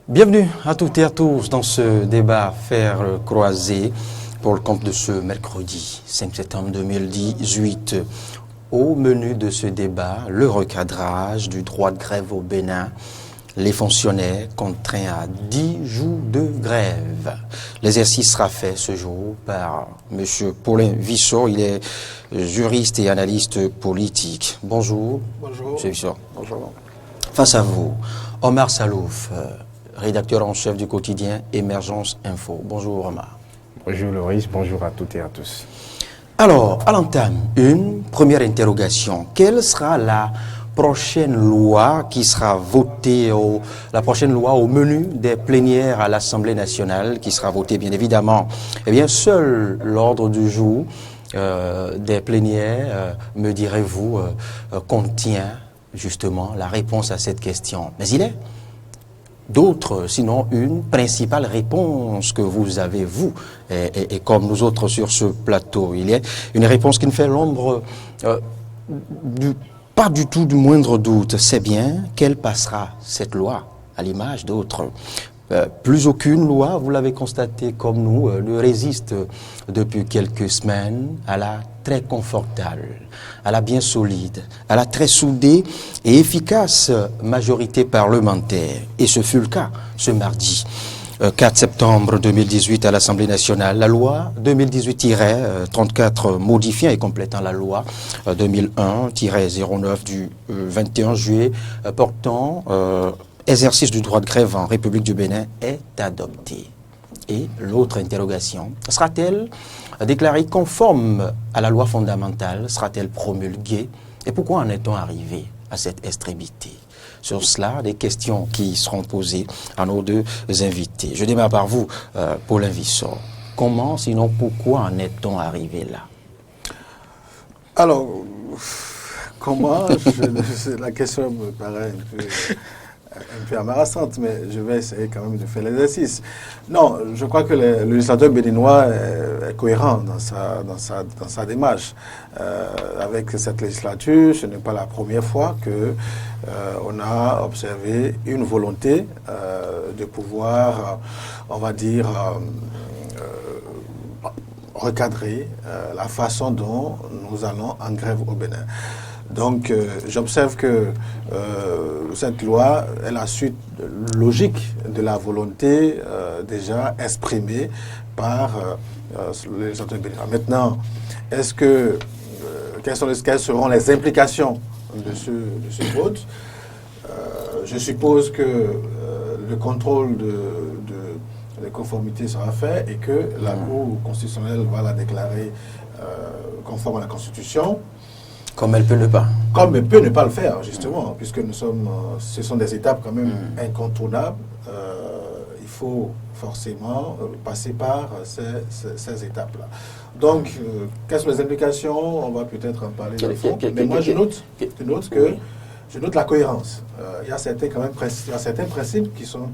Bienvenue à toutes et à tous dans ce débat fer croisé pour le compte de ce mercredi 5 septembre 2018. Au menu de ce débat, le recadrage du droit de grève au Bénin, les fonctionnaires contraints à 10 jours de grève. L'exercice sera fait ce jour par M. Paulin Vissot, il est juriste et analyste politique. Bonjour. Bonjour. M. Vissot. Bonjour. Face à vous, Omar Salouf, rédacteur en chef du quotidien Émergence Info. Bonjour Omar. Bonjour Loris, bonjour à toutes et à tous. Alors, à l'entame, une première interrogation. Quelle sera la prochaine loi qui sera votée, la prochaine loi au menu des plénières à l'Assemblée nationale, qui sera votée bien évidemment? Eh bien, seul l'ordre du jour des plénières, me direz-vous, contient justement la réponse à cette question. Mais il est d'autres, sinon une principale réponse que vous avez, vous, et comme nous autres sur ce plateau. Il y a une réponse qui ne fait l'ombre pas du tout du moindre doute. C'est bien qu'elle passera, cette loi, à l'image d'autres. Plus aucune loi, vous l'avez constaté comme nous, ne résiste depuis quelques semaines à la très confortable, à la bien solide, à la très soudée et efficace majorité parlementaire. Et ce fut le cas ce mardi 4 septembre 2018 à l'Assemblée nationale. La loi 2018-34 modifiant et complétant la loi 2001-09 du 21 juillet portant exercice du droit de grève en République du Bénin est adoptée. Et l'autre interrogation, sera-t-elle déclarée conforme à la loi fondamentale? Sera-t-elle promulguée? Et pourquoi en est-on arrivé à cette extrémité? Sur cela, des questions qui seront posées à nos deux invités. Je démarre par vous, Paulin Vissot. Comment, sinon pourquoi en est-on arrivé là? Alors, comment la question me paraît un peu embarrassante, mais je vais essayer quand même de faire l'exercice. Non, je crois que le législateur béninois est cohérent dans sa démarche. Avec cette législature, ce n'est pas la première fois que on a observé une volonté de pouvoir, on va dire, recadrer la façon dont nous allons en grève au Bénin. Donc, j'observe que cette loi est la suite logique de la volonté déjà exprimée par le législateur béninois. Maintenant, est-ce que quelles seront les implications de ce vote? Je suppose que le contrôle de conformité sera fait et que la Cour constitutionnelle va la déclarer conforme à la Constitution. Comme elle peut ne pas. Comme elle peut ne pas le faire, justement, puisque ce sont des étapes quand même incontournables. Il faut forcément passer par ces étapes-là. Donc, quelles sont les implications? On va peut-être en parler de fond. Mais moi, je note la cohérence. Il y a certains principes qui sont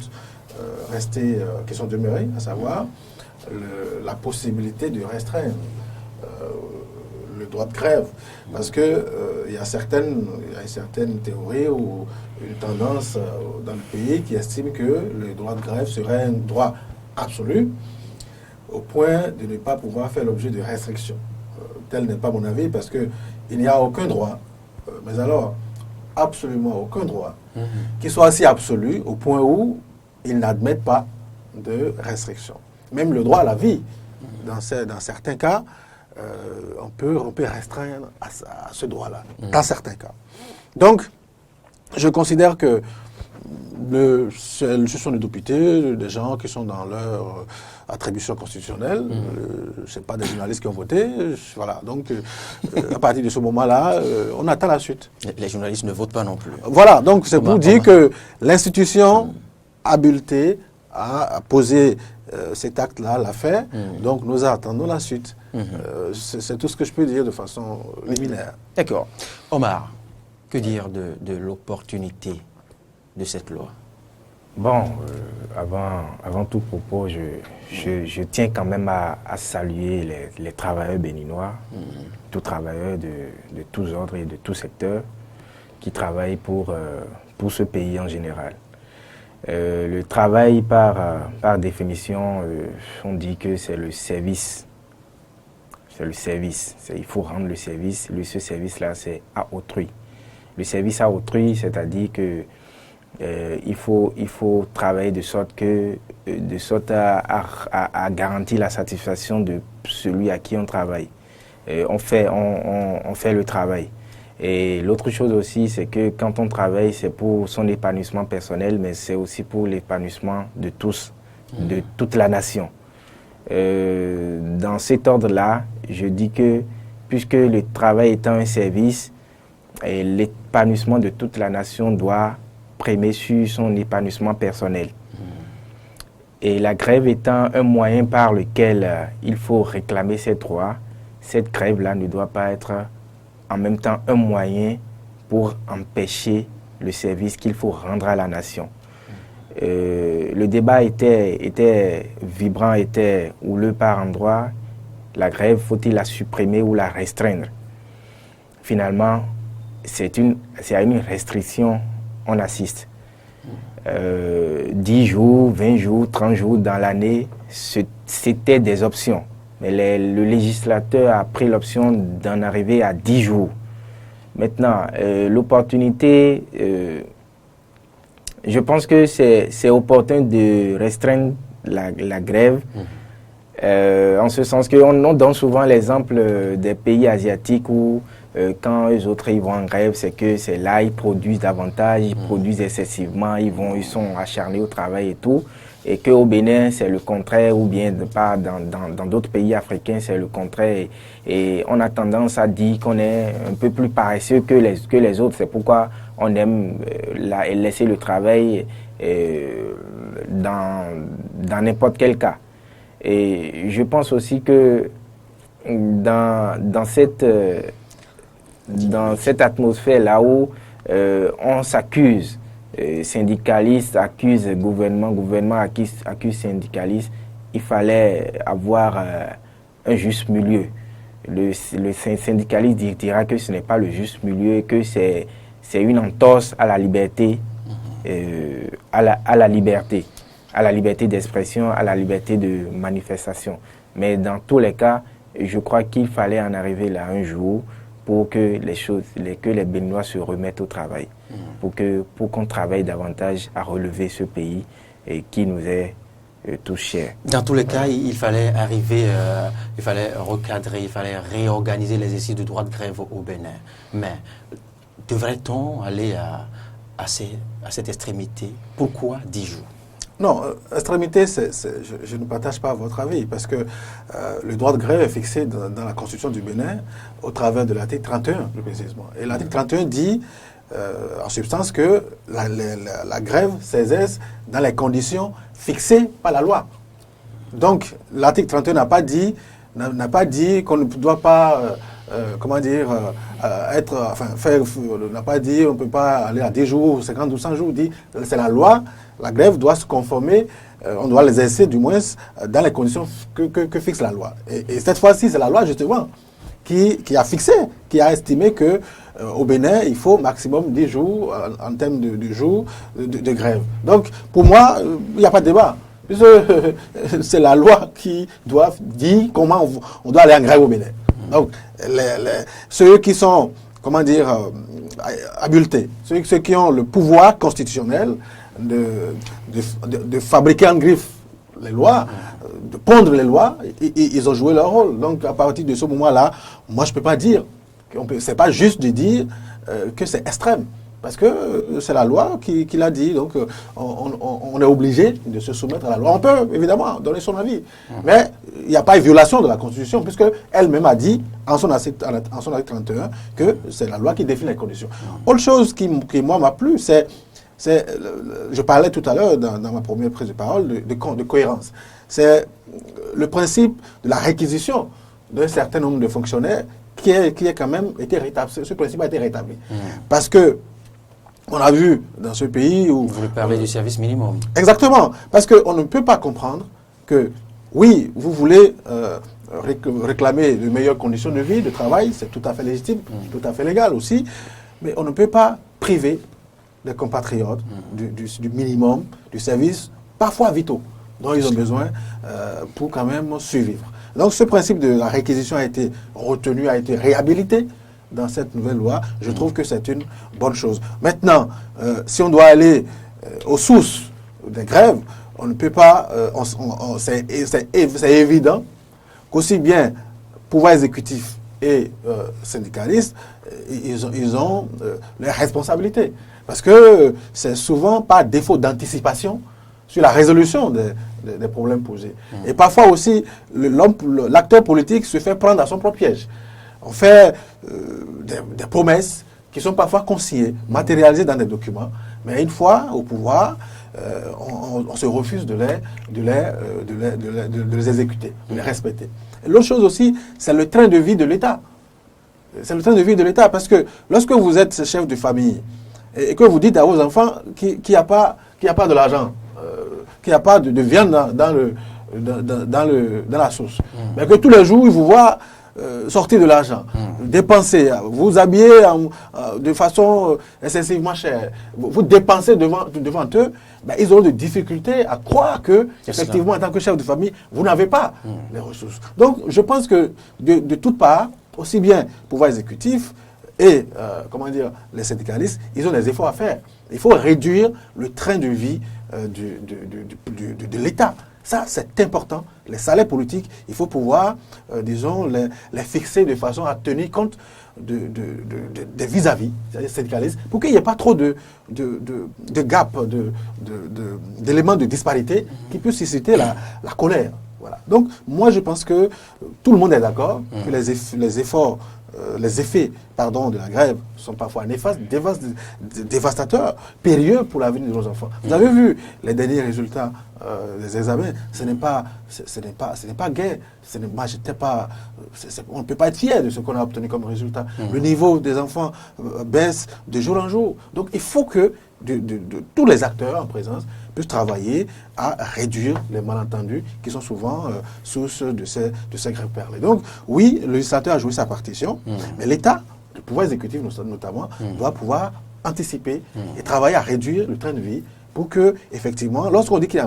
restés, qui sont demeurés, à savoir la possibilité de restreindre le droit de grève, parce que il y a une certaine théorie ou une tendance dans le pays qui estime que le droit de grève serait un droit absolu au point de ne pas pouvoir faire l'objet de restrictions. Tel n'est pas mon avis, parce que il n'y a aucun droit, mais alors absolument aucun droit, qui soit assez absolu au point où il n'admet pas de restrictions. Même le droit à la vie, dans certains cas, on peut restreindre à ce droit-là, dans certains cas. Donc, je considère que ce sont des députés, des gens qui sont dans leur attribution constitutionnelle, ce n'est pas des journalistes qui ont voté, voilà. Donc, à partir de ce moment-là, on attend la suite. Les journalistes ne votent pas non plus. Voilà, donc c'est pour dire que l'institution habilitée à poser cet acte-là l'a fait, donc nous attendons la suite. C'est tout ce que je peux dire de façon liminaire. D'accord. Omar, que dire de l'opportunité de cette loi? Bon, avant tout propos, je tiens quand même à saluer les travailleurs béninois, tous travailleurs de tous ordres et de tous secteurs, qui travaillent pour ce pays en général. Le travail, par définition, on dit que c'est le service. C'est le service. Il faut rendre le service. Ce service-là, c'est à autrui. Le service à autrui, c'est-à-dire que il faut travailler de sorte à garantir la satisfaction de celui à qui on travaille. On fait le travail. Et l'autre chose aussi, c'est que quand on travaille, c'est pour son épanouissement personnel, mais c'est aussi pour l'épanouissement de tous, de toute la nation. Dans cet ordre-là, je dis que puisque le travail étant un service, et l'épanouissement de toute la nation doit primer sur son épanouissement personnel. Et la grève étant un moyen par lequel il faut réclamer ses droits, cette grève-là ne doit pas être en même temps un moyen pour empêcher le service qu'il faut rendre à la nation. Le débat était vibrant, était houleux par endroits. La grève, faut-il la supprimer ou la restreindre? Finalement, c'est à une restriction on assiste. 10 jours, 20 jours, 30 jours dans l'année, c'était des options. Mais le législateur a pris l'option d'en arriver à 10 jours. Maintenant, l'opportunité, je pense que c'est opportun de restreindre la grève, en ce sens qu'on donne souvent l'exemple des pays asiatiques où quand eux autres ils vont en grève, c'est que c'est là ils produisent davantage, ils produisent excessivement, ils sont acharnés au travail et tout. Et qu'au Bénin, c'est le contraire, ou bien dans d'autres pays africains, c'est le contraire. Et on a tendance à dire qu'on est un peu plus paresseux que les autres. C'est pourquoi on aime laisser le travail dans n'importe quel cas. Et je pense aussi que dans cette atmosphère-là où on s'accuse, syndicalistes accusent gouvernement accuse syndicalistes, il fallait avoir un juste milieu. Le syndicaliste dira que ce n'est pas le juste milieu, que c'est une entorse à la liberté, à la liberté d'expression, à la liberté de manifestation. Mais dans tous les cas, je crois qu'il fallait en arriver là un jour pour que les Béninois se remettent au travail, pour qu'on travaille davantage à relever ce pays et qui nous est tout cher. Dans tous les cas, il fallait arriver, il fallait recadrer, il fallait réorganiser l'exercice du droit de grève au Bénin. Mais devrait-on aller à cette extrémité? Pourquoi 10 jours? Non, extrémité, je ne partage pas votre avis, parce que le droit de grève est fixé dans la Constitution du Bénin au travers de l'article 31, plus précisément. Et l'article 31 dit, en substance, que la grève s'exerce dans les conditions fixées par la loi. Donc, l'article 31 n'a pas dit qu'on ne doit pas... n'a pas dit on ne peut pas aller à 10 jours, 50 ou 100 jours, dit c'est la loi, la grève doit se conformer, on doit l'exercer du moins dans les conditions que fixe la loi. Et cette fois-ci, c'est la loi justement qui a fixé, qui a estimé que au Bénin, il faut maximum 10 jours en termes de jours de grève. Donc, pour moi, il n'y a pas de débat. C'est la loi qui doit dire comment on doit aller en grève au Bénin. Donc, ceux qui sont, habilités, ceux qui ont le pouvoir constitutionnel de fabriquer en griffe les lois, de pondre les lois, ils ont joué leur rôle. Donc, à partir de ce moment-là, moi, je ne peux pas dire, c'est pas juste de dire que c'est extrême. Parce que c'est la loi qui l'a dit, donc on est obligé de se soumettre à la loi. On peut évidemment donner son avis, mais il n'y a pas de violation de la Constitution, puisque elle-même a dit, en son article 31, que c'est la loi qui définit les conditions. Autre chose qui moi m'a plu, je parlais tout à l'heure dans ma première prise de parole de cohérence. C'est le principe de la réquisition d'un certain nombre de fonctionnaires qui est quand même été rétabli. Ce principe a été rétabli. Parce que on a vu dans ce pays où... Vous parlez du service minimum. Exactement. Parce qu'on ne peut pas comprendre que, oui, vous voulez réclamer de meilleures conditions de vie, de travail, c'est tout à fait légitime, tout à fait légal aussi, mais on ne peut pas priver les compatriotes du minimum, du service, parfois vitaux, dont ils ont besoin pour quand même survivre. Donc ce principe de la réquisition a été retenu, a été réhabilité dans cette nouvelle loi. Je trouve que c'est une bonne chose. Maintenant, si on doit aller aux sources des grèves, on ne peut pas, c'est évident qu'aussi bien pouvoir exécutif et syndicalistes, ils ont les responsabilités. Parce que c'est souvent par défaut d'anticipation sur la résolution des problèmes posés. Et parfois aussi, l'acteur politique se fait prendre à son propre piège. On fait des promesses qui sont parfois consignées, matérialisées dans des documents, mais une fois au pouvoir, on se refuse de les exécuter, de les respecter. L'autre chose aussi, c'est le train de vie de l'État. C'est le train de vie de l'État, parce que lorsque vous êtes chef de famille et que vous dites à vos enfants qu'il n'y a pas de l'argent, qu'il n'y a pas de viande dans la sauce, mais que tous les jours, ils vous voient sortir de l'argent, dépenser, vous habiller de façon excessivement chère, vous dépensez devant eux, ben, ils auront des difficultés à croire que, effectivement, en tant que chef de famille, vous n'avez pas les ressources. Donc, je pense que de toutes parts, aussi bien pouvoir exécutif et les syndicalistes, ils ont des efforts à faire. Il faut réduire le train de vie de l'État. Ça, c'est important. Les salaires politiques, il faut pouvoir, disons, les fixer de façon à tenir compte des vis-à-vis, c'est-à-dire syndicalistes, pour qu'il n'y ait pas trop de gap, d'éléments de disparité qui puissent susciter la colère. Voilà. Donc, moi, je pense que tout le monde est d'accord que les effets de la grève sont parfois néfastes, dévastateurs, périlleux pour l'avenir de nos enfants. Vous avez vu les derniers résultats des examens, ce n'est pas gai. On ne peut pas être fier de ce qu'on a obtenu comme résultat. Le niveau des enfants baisse de jour en jour. Donc, il faut que tous les acteurs en présence puissent travailler à réduire les malentendus qui sont souvent source de ces grèves perlées. Donc, oui, le législateur a joué sa partition, mais l'État, le pouvoir exécutif notamment, doit pouvoir anticiper et travailler à réduire le train de vie pour que, effectivement, lorsqu'on dit qu'il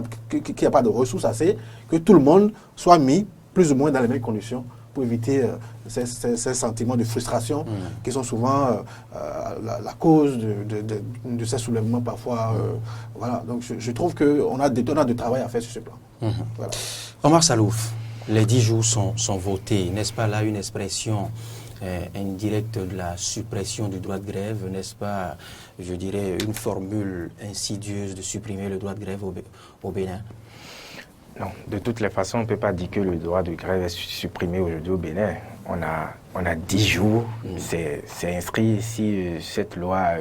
n'y a pas de ressources assez, que tout le monde soit mis plus ou moins dans les mêmes conditions pour éviter ces sentiments de frustration qui sont souvent la cause de ces soulèvements parfois. Voilà. Donc je trouve qu'on a des tonnes de travail à faire sur ce plan. Voilà. Omar Salouf, les 10 jours sont votés. N'est-ce pas là une expression indirecte de la suppression du droit de grève? N'est-ce pas, je dirais, une formule insidieuse de supprimer le droit de grève au Bénin? Non, de toutes les façons, on ne peut pas dire que le droit de grève est supprimé aujourd'hui au Bénin. On a 10 jours, c'est inscrit. Si cette loi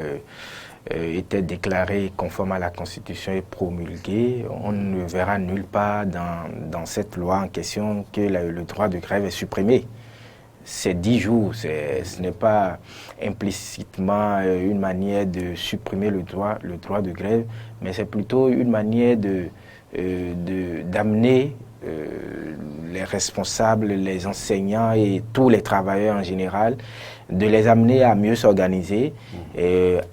était déclarée conforme à la Constitution et promulguée, on ne verra nulle part dans cette loi en question que le droit de grève est supprimé. C'est 10 jours, ce n'est pas implicitement une manière de supprimer le droit de grève, mais c'est plutôt une manière d'amener les responsables, les enseignants et tous les travailleurs en général, de les amener à mieux s'organiser,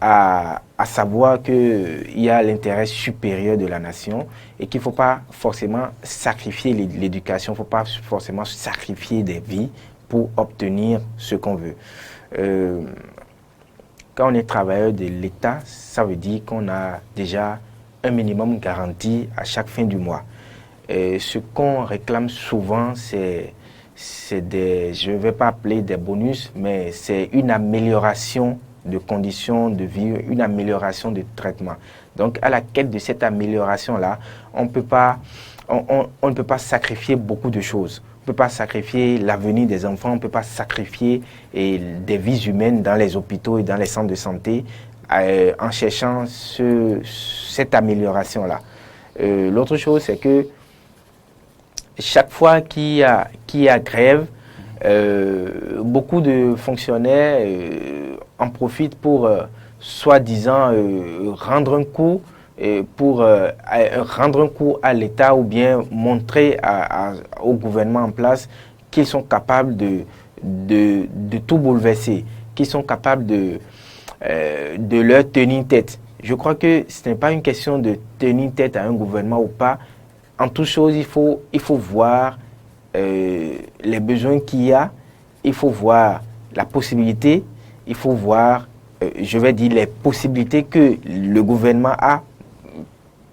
à savoir qu'il y a l'intérêt supérieur de la nation et qu'il ne faut pas forcément sacrifier l'éducation, il ne faut pas forcément sacrifier des vies pour obtenir ce qu'on veut. Quand on est travailleur de l'État, ça veut dire qu'on a déjà un minimum garanti à chaque fin du mois. Et ce qu'on réclame souvent, c'est je ne vais pas appeler des bonus, mais c'est une amélioration de conditions de vie, une amélioration de traitement. Donc, à la quête de cette amélioration-là, on ne peut pas sacrifier beaucoup de choses. On ne peut pas sacrifier l'avenir des enfants, on ne peut pas sacrifier des vies humaines dans les hôpitaux et dans les centres de santé en cherchant cette amélioration-là. L'autre chose, c'est que chaque fois qu'il y a grève, beaucoup de fonctionnaires en profitent pour, soi-disant, rendre un coup à l'État ou bien montrer au gouvernement en place qu'ils sont capables de tout bouleverser, qu'ils sont capables de leur tenir tête. Je crois que ce n'est pas une question de tenir tête à un gouvernement ou pas. En toute chose, il faut voir les besoins qu'il y a, il faut voir la possibilité, il faut voir, je vais dire, les possibilités que le gouvernement a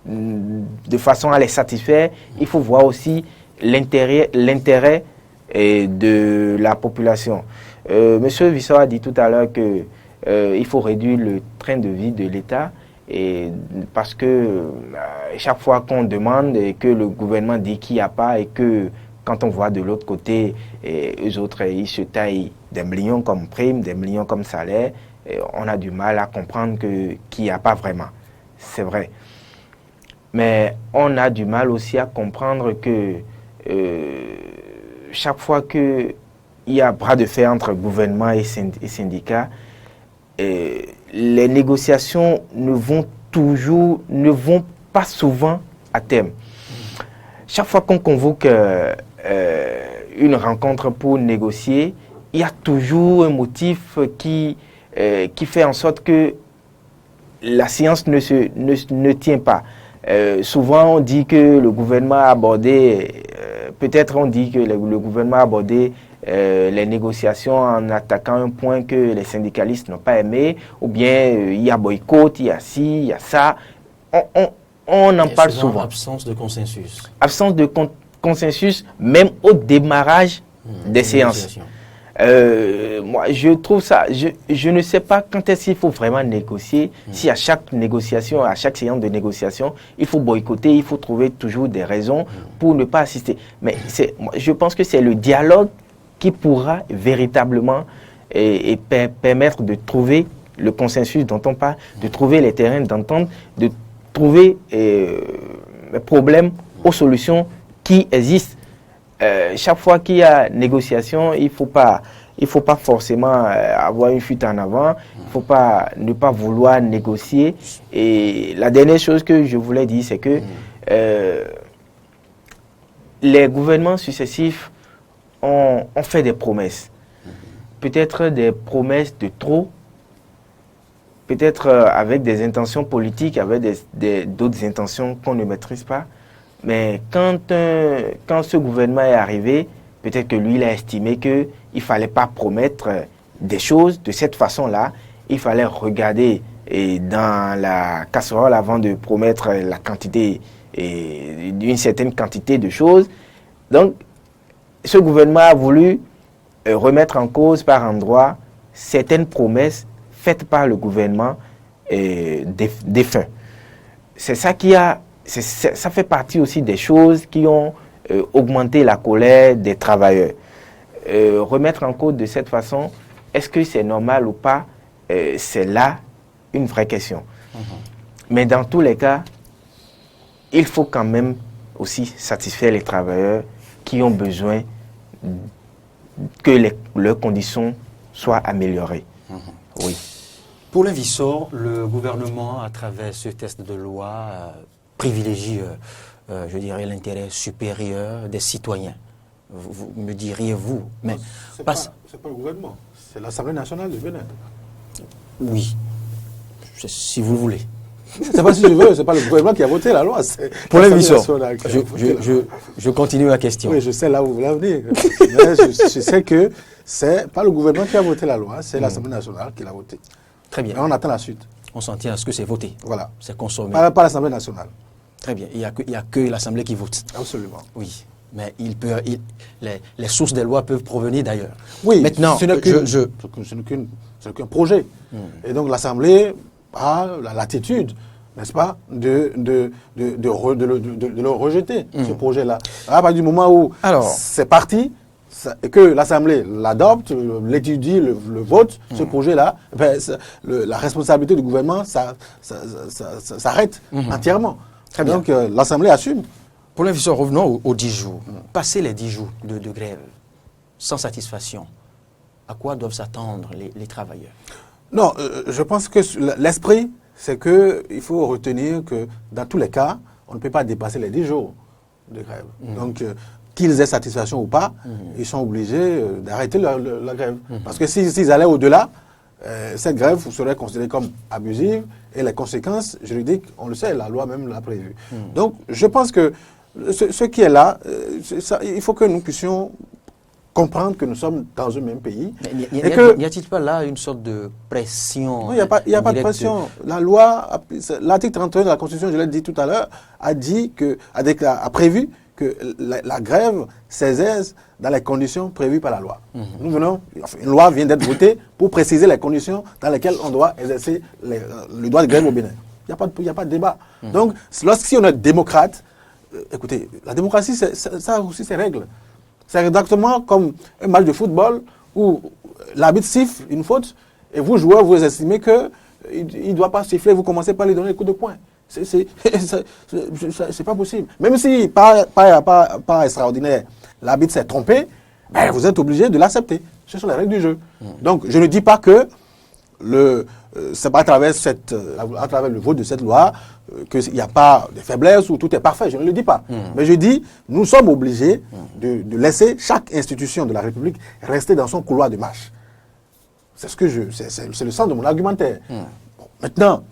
de façon à les satisfaire. Il faut voir aussi l'intérêt de la population. Monsieur Vissot a dit tout à l'heure que il faut réduire le train de vie de l'État, parce que chaque fois qu'on demande et que le gouvernement dit qu'il n'y a pas, et que quand on voit de l'autre côté, eux autres, ils se taillent des millions comme prime, des millions comme salaire, on a du mal à comprendre qu'il n'y a pas vraiment. C'est vrai. Mais on a du mal aussi à comprendre que chaque fois qu'il y a bras de fer entre gouvernement et syndicats, les négociations ne vont pas souvent à terme. Chaque fois qu'on convoque une rencontre pour négocier, il y a toujours un motif qui fait en sorte que la séance ne tient pas. Souvent, on dit que le gouvernement a abordé, peut-être on dit que le gouvernement a abordé les négociations en attaquant un point que les syndicalistes n'ont pas aimé, ou bien il y a boycott, il y a ci, il y a ça. On en parle souvent. Absence de consensus. Absence de consensus, même au démarrage des séances. Moi, je trouve ça, je ne sais pas quand est-ce qu'il faut vraiment négocier, si à chaque négociation, à chaque séance de négociation, il faut boycotter, il faut trouver toujours des raisons pour ne pas assister. Mais je pense que c'est le dialogue qui pourra véritablement permettre de trouver le consensus dont on parle, de trouver les terrains d'entente, de trouver les problèmes aux solutions qui existent. Chaque fois qu'il y a négociation, il faut pas forcément avoir une fuite en avant, il ne faut pas ne pas vouloir négocier. Et la dernière chose que je voulais dire, c'est que les gouvernements successifs ont fait des promesses. Peut-être des promesses de trop, peut-être avec des intentions politiques, avec d'autres intentions qu'on ne maîtrise pas. Mais quand ce gouvernement est arrivé, peut-être que lui, il a estimé qu'il ne fallait pas promettre des choses de cette façon-là. Il fallait regarder dans la casserole avant de promettre la quantité, une certaine quantité de choses. Donc, ce gouvernement a voulu remettre en cause par endroits certaines promesses faites par le gouvernement défunt. C'est ça ça fait partie aussi des choses qui ont augmenté la colère des travailleurs. Remettre en cause de cette façon, est-ce que c'est normal ou pas? C'est là une vraie question. Mais dans tous les cas, il faut quand même aussi satisfaire les travailleurs qui ont besoin que leurs conditions soient améliorées. Oui. Pour Vissot, le gouvernement, à travers ce test de loi, privilégie, je dirais, l'intérêt supérieur des citoyens. Vous me diriez-vous, mais c'est pas le gouvernement, c'est l'Assemblée nationale du Bénin. Oui, si vous le voulez. C'est pas si je veux, c'est pas le gouvernement qui a voté la loi. Pour Vissot, je continue la question. Oui, je sais là où vous voulez en venir. Mais je sais que c'est pas le gouvernement qui a voté la loi, c'est l'Assemblée nationale qui l'a voté. Très bien. Et on attend la suite. On s'en tient à ce que c'est voté. Voilà. C'est consommé. Pas l'Assemblée nationale. Très bien. Il n'y a que l'Assemblée qui vote. Absolument. Oui. Mais les sources des lois peuvent provenir d'ailleurs. Oui, maintenant, ce n'est qu'un projet. Et donc l'Assemblée a la latitude, n'est-ce pas, de le rejeter, ce projet-là. À partir du moment où c'est parti, et que l'Assemblée l'adopte, l'étudie, le vote, ce projet-là, ben, la responsabilité du gouvernement s'arrête entièrement. Très bien. Donc l'Assemblée assume. Pour l'investisseur, revenons aux 10 jours. Passer les 10 jours de grève sans satisfaction, à quoi doivent s'attendre les travailleurs? Non, je pense que l'esprit, c'est qu'il faut retenir que dans tous les cas, on ne peut pas dépasser les 10 jours de grève. Donc, qu'ils aient satisfaction ou pas, ils sont obligés d'arrêter la grève. Parce que s'ils allaient au-delà, cette grève serait considérée comme abusive et les conséquences juridiques, on le sait, la loi même l'a prévu. Donc, je pense que ce qui est là, il faut que nous puissions comprendre que nous sommes dans un même pays. N'y a-t-il pas là une sorte de pression? Non, il n'y a pas de pression. La loi, l'article 31 de la Constitution, je l'ai dit tout à l'heure, a prévu que la grève s'exerce dans les conditions prévues par la loi. Une loi vient d'être votée pour préciser les conditions dans lesquelles on doit exercer le droit de grève au Bénin. Il n'y a pas de débat. Donc, si on est démocrate, écoutez, la démocratie, ça aussi, c'est règle. C'est exactement comme un match de football où l'arbitre siffle une faute et vous, joueurs, vous estimez qu'il ne doit pas siffler, vous commencez par lui donner des coups de poing. C'est pas possible. Même si, pas extraordinaire, l'arbitre s'est trompé, ben, vous êtes obligé de l'accepter. Ce sont les règles du jeu. Donc, je ne dis pas que c'est à travers le vote de cette loi qu'il n'y a pas de faiblesse ou tout est parfait. Je ne le dis pas. Mais je dis, nous sommes obligés de laisser chaque institution de la République rester dans son couloir de marche. C'est le sens de mon argumentaire. Bon, maintenant,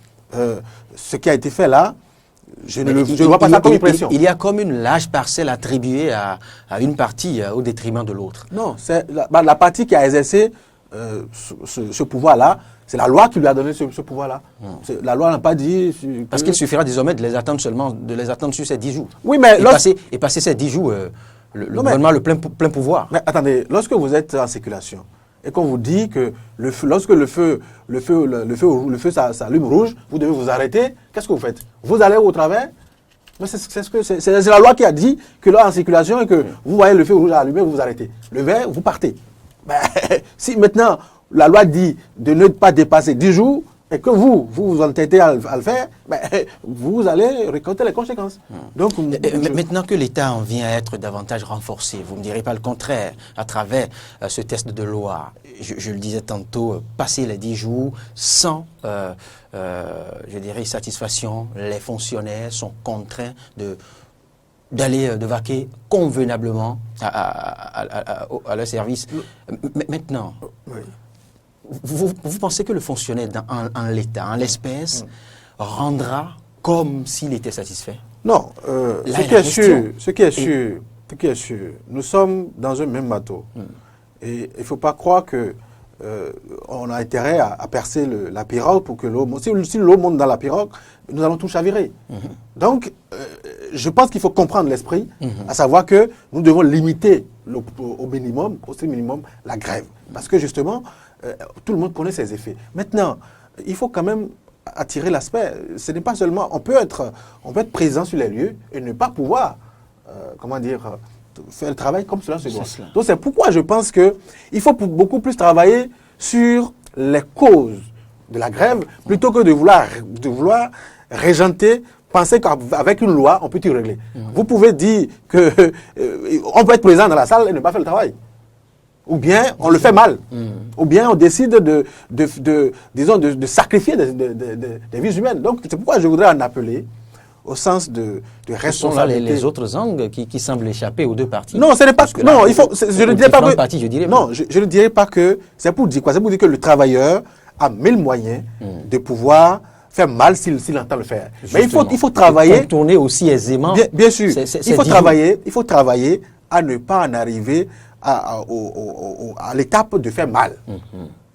ce qui a été fait là, je ne vois pas ça comme une pression. Il y a comme une large parcelle attribuée à une partie au détriment de l'autre. Non, c'est la partie qui a exercé ce pouvoir-là. C'est la loi qui lui a donné ce pouvoir-là. La loi n'a pas dit... Parce qu'il suffira désormais de les attendre sur ces 10 jours. Oui, mais... Et passer ces 10 jours, gouvernement a le plein pouvoir. Mais attendez, lorsque vous êtes en circulation et qu'on vous dit que lorsque le feu s'allume rouge, vous devez vous arrêter, qu'est-ce que vous faites? Vous allez au travers? Mais c'est la loi qui a dit que là, en circulation, et que vous voyez le feu rouge allumé, vous vous arrêtez. Le vert, vous partez. Ben, si maintenant... La loi dit de ne pas dépasser 10 jours et que vous entêtez à le faire, ben, vous allez récolter les conséquences. Donc, maintenant que l'État en vient à être davantage renforcé, vous ne me direz pas le contraire, à travers ce test de loi, je le disais tantôt, passer les 10 jours sans, je dirais, satisfaction, les fonctionnaires sont contraints d'aller vaquer convenablement à leur service. Maintenant, oui. Vous pensez que le fonctionnaire en l'État, en l'espèce, rendra comme s'il était satisfait? Non. Ce qui est sûr, nous sommes dans un même bateau. Et il ne faut pas croire que on a intérêt à percer la pirogue pour que l'eau monte. Si l'eau monte dans la pirogue, nous allons tout chavirer. Donc, je pense qu'il faut comprendre l'esprit, à savoir que nous devons limiter au strict minimum, la grève. Parce que justement, tout le monde connaît ses effets. Maintenant, il faut quand même attirer l'aspect. Ce n'est pas seulement... On peut être présent sur les lieux et ne pas pouvoir, faire le travail comme cela se doit. Donc c'est pourquoi je pense qu'il faut beaucoup plus travailler sur les causes de la grève plutôt que de vouloir régenter, penser qu'avec une loi, on peut tout régler. Vous pouvez dire qu'on peut être présent dans la salle et ne pas faire le travail. Ou bien on le fait mal. Ou bien on décide de sacrifier des vies humaines. Donc c'est pourquoi je voudrais en appeler au sens de responsabilité. Ce sont là les autres angles qui semblent échapper aux deux parties. Non, ce n'est pas... Non, il faut... Je ne dirais pas que... Parties, je dirais non, je ne dirais pas que... C'est pour dire quoi? C'est pour dire que le travailleur a mille moyens de pouvoir faire mal s'il entend le faire. Justement. Mais il faut travailler... Tourner aussi aisément. Bien sûr. Il faut travailler à ne pas en arriver à l'étape de faire mal.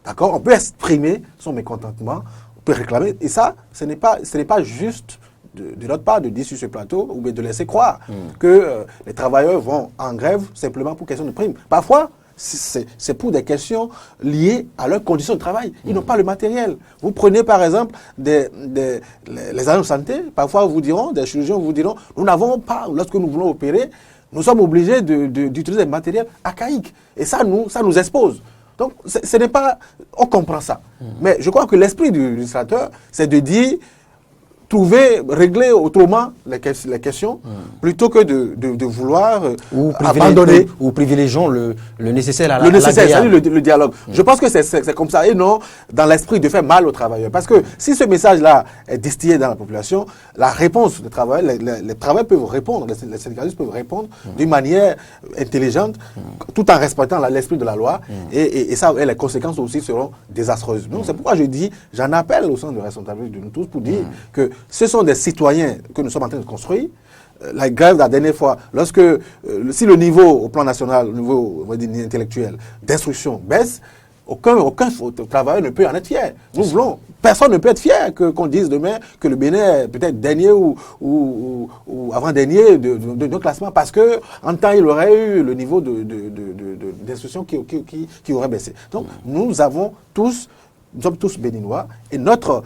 D'accord? On peut exprimer son mécontentement, on peut réclamer. Et ça, ce n'est pas juste... de notre part, de dire sur ce plateau, ou de laisser croire que les travailleurs vont en grève simplement pour question de prime. Parfois, c'est pour des questions liées à leurs conditions de travail. Ils n'ont pas le matériel. Vous prenez par exemple les agents de santé, parfois des chirurgiens vous diront, nous n'avons pas, lorsque nous voulons opérer, nous sommes obligés d'utiliser des matériels archaïques. Et ça nous expose. Donc, ce n'est pas... On comprend ça. Mais je crois que l'esprit du législateur, c'est de dire... régler autrement les questions, plutôt que de vouloir abandonner. Ou privilégions le nécessaire à le dialogue. Je pense que c'est comme ça, et non dans l'esprit de faire mal aux travailleurs. Parce que si ce message-là est distillé dans la population, la réponse des travailleurs, les travailleurs peuvent répondre, les syndicalistes peuvent répondre d'une manière intelligente, tout en respectant l'esprit de la loi, et les conséquences aussi seront désastreuses. Donc c'est pourquoi j'en appelle au sens de responsabilité de nous tous pour dire que ce sont des citoyens que nous sommes en train de construire. La grève de la dernière fois, si le niveau au plan national, le niveau, on va dire, intellectuel d'instruction baisse, aucun travailleur ne peut en être fier. Personne ne peut être fier qu'on dise demain que le Bénin est peut-être dernier ou avant-dernier de nos classements, parce qu'en temps, il aurait eu le niveau d'instruction qui aurait baissé. Donc, nous sommes tous béninois, et notre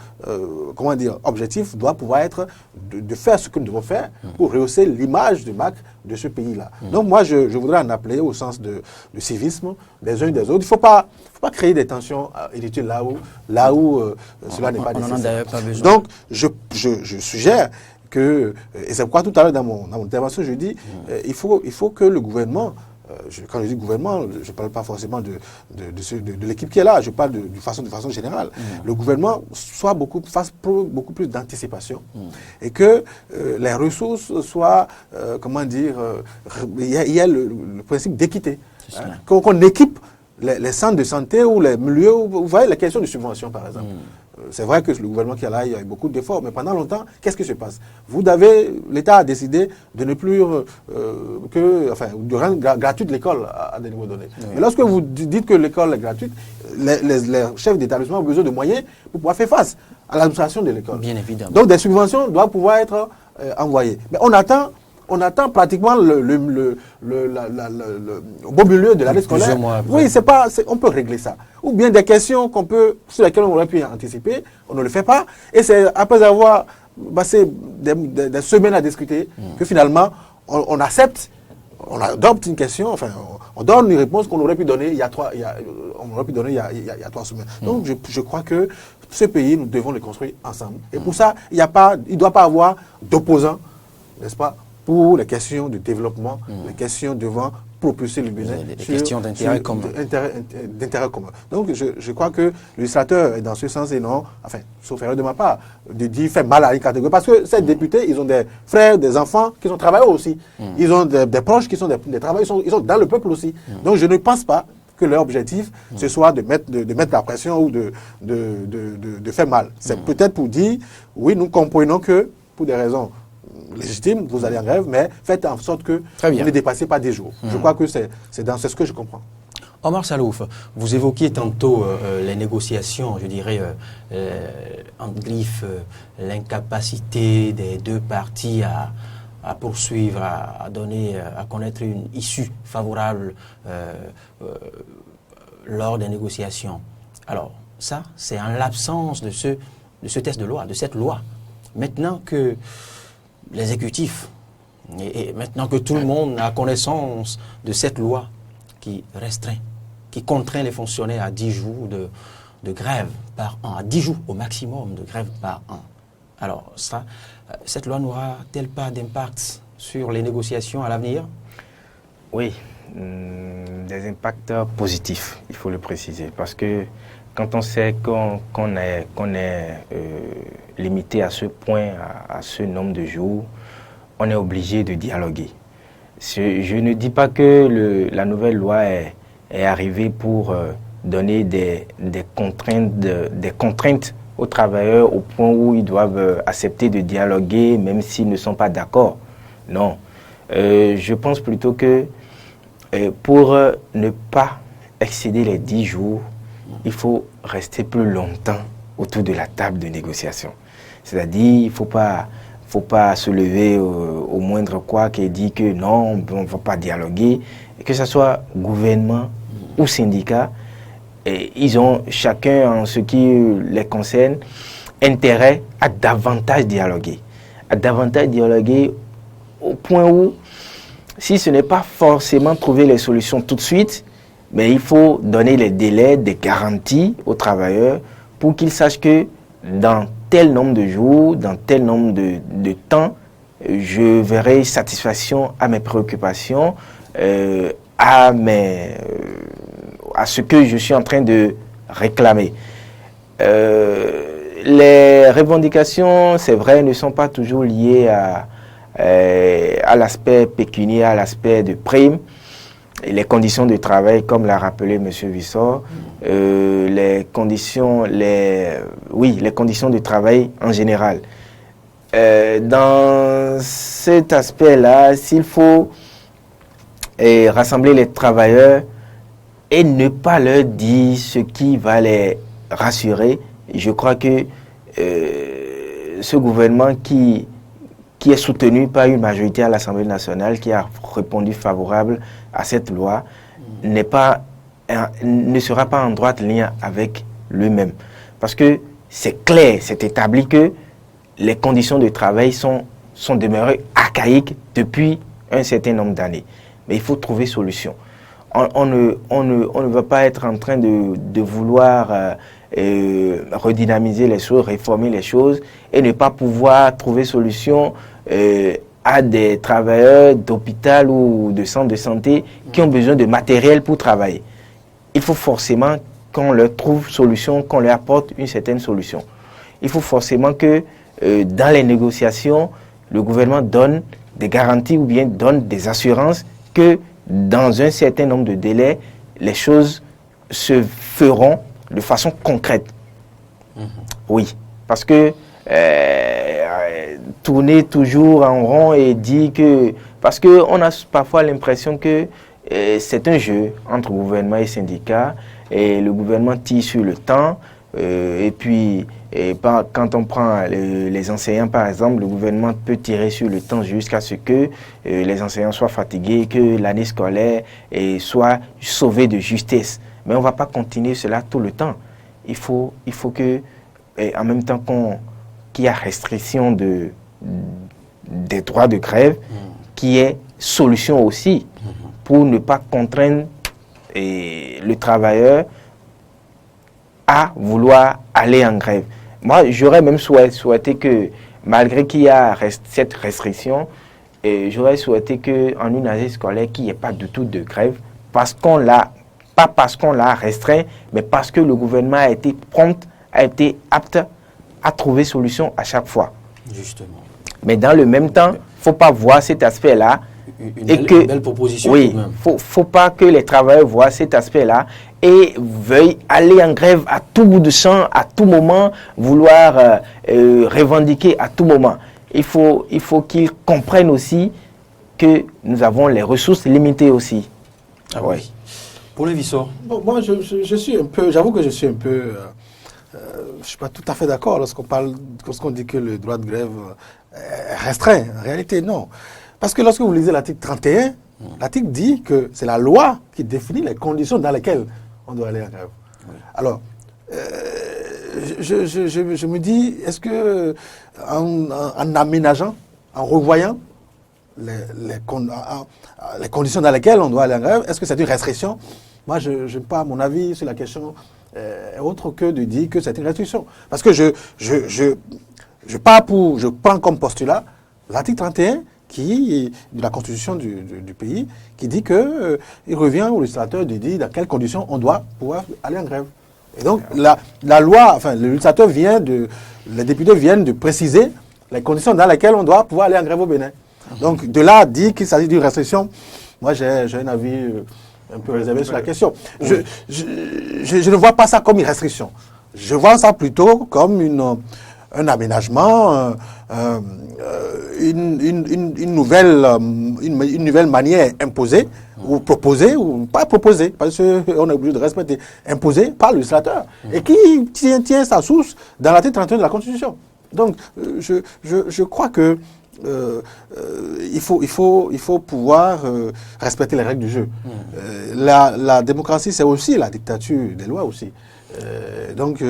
objectif doit pouvoir être de faire ce que nous devons faire pour rehausser l'image de marque de ce pays-là. Donc moi, je voudrais en appeler au sens de civisme des uns et des autres. Il ne faut pas créer des tensions inutiles là où cela n'est pas nécessaire. Donc je suggère que, et c'est pourquoi tout à l'heure dans mon intervention, je dis il faut que le gouvernement, quand je dis gouvernement, je ne parle pas forcément de l'équipe qui est là, je parle de façon générale. Le gouvernement fasse beaucoup plus d'anticipation, et que les ressources soient, il y a le principe d'équité. Qu'on équipe les centres de santé ou les milieux, vous voyez, la question de subvention par exemple. C'est vrai que le gouvernement qui est là, il y a eu beaucoup d'efforts, mais pendant longtemps, qu'est-ce qui se passe? L'État a décidé de ne plus de rendre gratuite l'école à des niveaux donnés. Oui. Mais lorsque vous dites que l'école est gratuite, les chefs d'établissement ont besoin de moyens pour pouvoir faire face à l'administration de l'école. Bien évidemment. Donc des subventions doivent pouvoir être envoyées. Mais on attend pratiquement le beau milieu de l'année scolaire. Oui, on peut régler ça. Ou bien des questions sur lesquelles on aurait pu anticiper, on ne le fait pas. Et c'est après avoir passé des semaines à discuter que finalement on accepte, on adopte une question, on donne une réponse qu'on aurait pu donner il y a 3 semaines. Donc je crois que ce pays, nous devons le construire ensemble. Et pour ça, il ne doit pas avoir d'opposants, n'est-ce pas, pour les questions de développement, les questions devant propulser le Bénin. Des questions d'intérêt commun. D'intérêt commun. Donc je crois que le législateur est dans ce sens, et non, sauf erreur de ma part, de dire fait mal à une catégorie. Parce que ces députés, ils ont des frères, des enfants qui sont travailleurs aussi. Ils ont des proches qui sont des travailleurs, ils sont dans le peuple aussi. Donc je ne pense pas que leur objectif, ce soit de mettre la pression ou de faire mal. C'est peut-être pour dire, oui, nous comprenons que, pour des raisons légitime, vous allez en grève, mais faites en sorte que vous ne dépassez pas des jours. Je crois que c'est ce que je comprends. Omar Salouf, vous évoquiez tantôt les négociations, je dirais, en griffe, l'incapacité des deux parties à poursuivre, à connaître une issue favorable lors des négociations. Alors, ça, c'est en l'absence de ce texte de loi, de cette loi. Maintenant que l'exécutif, et maintenant que tout le monde a connaissance de cette loi qui contraint les fonctionnaires à 10 jours de grève par an, à 10 jours au maximum de grève par an. Alors, cette loi n'aura-t-elle pas d'impact sur les négociations à l'avenir? Oui, des impacts positifs, il faut le préciser, parce que quand on sait qu'on est limité à ce point, à ce nombre de jours, on est obligé de dialoguer. Je ne dis pas que la nouvelle loi est arrivée pour donner des contraintes aux travailleurs au point où ils doivent accepter de dialoguer même s'ils ne sont pas d'accord. Non. Je pense plutôt que pour ne pas excéder les 10 jours, il faut rester plus longtemps autour de la table de négociation. C'est-à-dire, il ne faut pas se lever au moindre couac et dire que non, on ne va pas dialoguer. Et que ce soit gouvernement ou syndicat, ils ont chacun, en ce qui les concerne, intérêt à davantage dialoguer. À davantage dialoguer au point où, si ce n'est pas forcément trouver les solutions tout de suite, mais il faut donner les délais, des garanties aux travailleurs pour qu'ils sachent que dans tel nombre de jours, dans tel nombre de temps, je verrai satisfaction à mes préoccupations, à ce que je suis en train de réclamer. Les revendications, c'est vrai, ne sont pas toujours liées à l'aspect pécuniaire, à l'aspect de prime. Et les conditions de travail, comme l'a rappelé M. Vissor, les conditions de travail en général. Dans cet aspect-là, s'il faut rassembler les travailleurs et ne pas leur dire ce qui va les rassurer, je crois que ce gouvernement qui est soutenu par une majorité à l'Assemblée nationale, qui a répondu favorable à cette loi, ne sera pas en droite ligne avec lui-même. Parce que c'est clair, c'est établi que les conditions de travail sont demeurées archaïques depuis un certain nombre d'années. Mais il faut trouver solution. On ne va pas être en train de vouloir redynamiser les choses, réformer les choses et ne pas pouvoir trouver solution à des travailleurs d'hôpital ou de centre de santé qui ont besoin de matériel pour travailler. Il faut forcément qu'on leur trouve solution, qu'on leur apporte une certaine solution. Il faut forcément que dans les négociations, le gouvernement donne des garanties ou bien donne des assurances que dans un certain nombre de délais, les choses se feront de façon concrète. Oui, parce que tourner toujours en rond et dire que... Parce qu'on a parfois l'impression que c'est un jeu entre gouvernement et syndicats, et le gouvernement tire sur le temps, et puis quand on prend les enseignants par exemple, le gouvernement peut tirer sur le temps jusqu'à ce que les enseignants soient fatigués, que l'année scolaire soit sauvée de justesse. Mais on ne va pas continuer cela tout le temps. Il faut que, en même temps qu'il y a restriction des droits de grève, qu'il y ait solution aussi pour ne pas contraindre le travailleur à vouloir aller en grève. Moi, j'aurais même souhaité que, malgré qu'il y a cette restriction, j'aurais souhaité qu'en une année scolaire, qu'il n'y ait pas du tout de grève, pas parce qu'on l'a restreint, mais parce que le gouvernement a été prompt, a été apte à trouver solution à chaque fois. Justement. Mais dans le même temps, il ne faut pas voir cet aspect-là. Une belle proposition. Oui, il ne faut pas que les travailleurs voient cet aspect-là et veuillent aller en grève à tout bout de champ, à tout moment, vouloir revendiquer à tout moment. Il faut qu'ils comprennent aussi que nous avons les ressources limitées aussi. Ah oui. Pour les Vissor. Bon, moi, je suis un peu, j'avoue que je suis un peu, je ne suis pas tout à fait d'accord lorsqu'on dit que le droit de grève est restreint. En réalité, non. Parce que lorsque vous lisez l'article 31, l'article dit que c'est la loi qui définit les conditions dans lesquelles on doit aller en grève. Oui. Alors, je me dis, est-ce que en aménageant, en revoyant les conditions dans lesquelles on doit aller en grève, est-ce que c'est une restriction? Moi, je n'ai pas mon avis sur la question autre que de dire que c'est une restriction. Parce que je prends comme postulat l'article 31 de la Constitution du pays, qui dit qu'il revient au législateur de dire dans quelles conditions on doit pouvoir aller en grève. Et donc, la loi, enfin, le législateur les députés viennent de préciser les conditions dans lesquelles on doit pouvoir aller en grève au Bénin. Donc, de là, dire qu'il s'agit d'une restriction, moi, j'ai un avis un peu réservé sur la question. Je ne vois pas ça comme une restriction. Je vois ça plutôt comme un aménagement, une nouvelle manière imposée, ou proposée, ou pas proposée, parce qu'on est obligé de respecter, imposée par le législateur, et qui tient sa source dans l'article 31 de la Constitution. Donc, je crois que il faut pouvoir respecter les règles du jeu. La démocratie, c'est aussi la dictature des lois aussi. Donc,